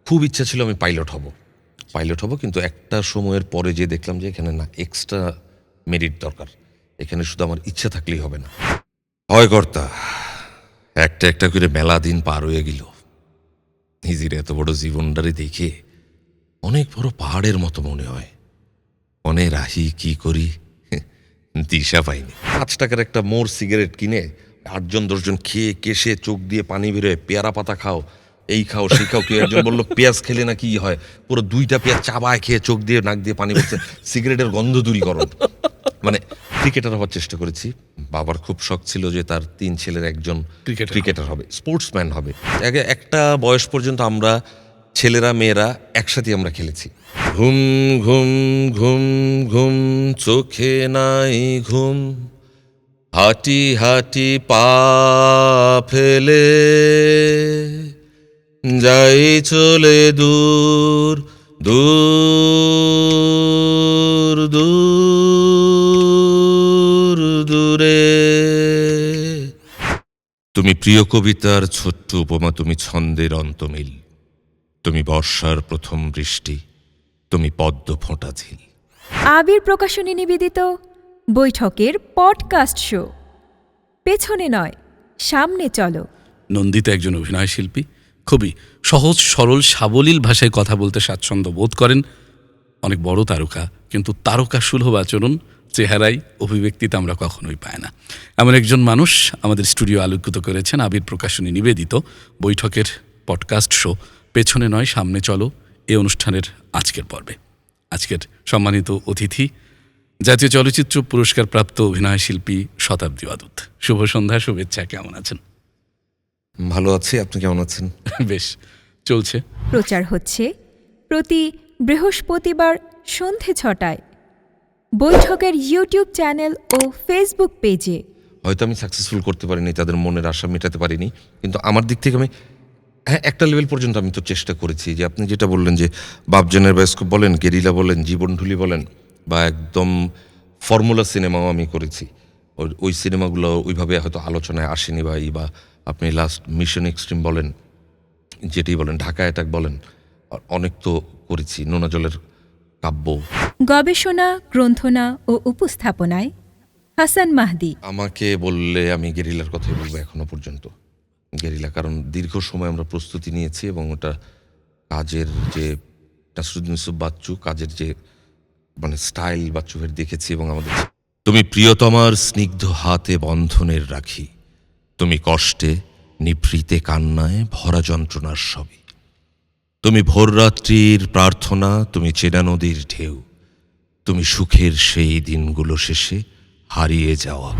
খুব ইচ্ছা ছিল আমি পাইলট হব, কিন্তু একটা সময়ের পরে যে দেখলাম যে এখানে না এক্সট্রা মেরিট দরকার, এখানে শুধু আমার ইচ্ছা থাকলেই হবে না। হয় কর্তা, একটা একটা করে মেলা দিন পার হয়ে গেল, নিজের এত বড় জীবনটারে দেখে অনেক বড় পাহাড়ের মতো মনে হয়। অনেক রাহি কি করি দিশা পাইনি। 5 টাকার একটা মোর সিগারেট কিনে 8-10 জন খেয়ে কেশে চোখ দিয়ে পানি বেরোয়, পেয়ারা পাতা খাও, এই খাও সেই খাও। কেউ একজন বললো পেঁয়াজ খেলে না কি হয়, পুরো 2টা পেঁয়াজ চাবায় খেয়ে চোখ দিয়ে নাক দিয়ে পানি বেরোচ্ছে, সিগারেটের গন্ধ দূরীকরণ। মানে ক্রিকেটার হওয়ার চেষ্টা করেছি। বাবার খুব শখ ছিল যে তার 3 ছেলের একজন ক্রিকেটার হবে, স্পোর্টসম্যান হবে। আগে একটা বয়স পর্যন্ত আমরা ছেলেরা মেয়েরা একসাথে আমরা খেলেছি। ঘুম ঘুম ঘুম ঘুম চোখে নাই ঘুম, হাঁটি হাঁটি পা ফেলে যাই চলে দূর দূর দূর দূরে। তুমি প্রিয় কবিতার ছোট্ট উপমা, তুমি ছন্দের অন্তমিল, তুমি বর্ষার প্রথম বৃষ্টি, তুমি পদ্ম ফোঁটা ঝিল। আবির প্রকাশনী নিবেদিত বৈঠকের পডকাস্ট শো পেছনে নয় সামনে চলো। নন্দিতা একজন অভিনয় শিল্পী, খুবই সহজ সরল সাবলীল ভাষায় কথা বলতে স্বাচ্ছন্দ্য বোধ করেন। অনেক বড় তারকা, কিন্তু তারকা সুলভ আচরণ, চেহারায় অভিব্যক্তিতে আমরা কখনোই পাই না। এমন একজন মানুষ আমাদের স্টুডিও আলোকিত করেছেন আবির প্রকাশনী নিবেদিত বৈঠকের পডকাস্ট শো পেছনে নয় সামনে চলো এই অনুষ্ঠানের আজকের পর্বে। আজকের সম্মানিত অতিথি জাতীয় চলচ্চিত্র পুরস্কারপ্রাপ্ত অভিনয় শিল্পী শতাব্দী অদূত। শুভ সন্ধ্যা, শুভেচ্ছা, কেমন আছেন? ভালো আছি, আপনি কেমন আছেন? বেশ চলছে। প্রচার হচ্ছে প্রতি বৃহস্পতিবার সন্ধে 6টায় বৈঠকের ইউটিউব চ্যানেল ও ফেসবুক পেজে। হয়তো আমি সাকসেসফুল করতে পারিনি, তাদের মনের আশা মেটাতে পারিনি, কিন্তু আমার দিক থেকে আমি একটা লেভেল পর্যন্ত আমি তো চেষ্টা করেছি। যে আপনি যেটা বললেন যে বাপজানের বায়োস্কোপ বলেন, গেরিলা বলেন, জীবনঢুলি বলেন, বা একদম ফর্মুলা সিনেমাও আমি করেছি। ওই সিনেমাগুলো ওইভাবে হয়তো আলোচনায় আসেনি, বা আপনি লাস্ট মিশন এক্সট্রিম বলেন, যেটি বলেন, ঢাকা অ্যাটাক বলেন, অনেক তো করেছি। নোনা জলের কাব্য। গবেষণা, গ্রন্থনা ও উপস্থাপনায় হাসান মাহদি। আমাকে বললে আমি গেরিলার কথাই বলবো এখনো পর্যন্ত। গেরিলা, কারণ দীর্ঘ সময় আমরা প্রস্তুতি নিয়েছি এবং ওটা কাজের যে নাসরুদ্দিন ইউসুফ বাচ্চু, কাজের যে মানে স্টাইল বাচ্চুভের দেখেছি। এবং আমাদের তুমি প্রিয়তমার স্নিগ্ধ হাতে বন্ধনের রাখি, তুমি কষ্টে নিভৃতে কান্নায় ভরা যন্ত্রণার সবই, তুমি ভোররাত্রির প্রার্থনা, তুমি চেনা নদীর ঢেউ, তুমি সুখের সেই দিনগুলো শেষে হারিয়ে যাওয়া।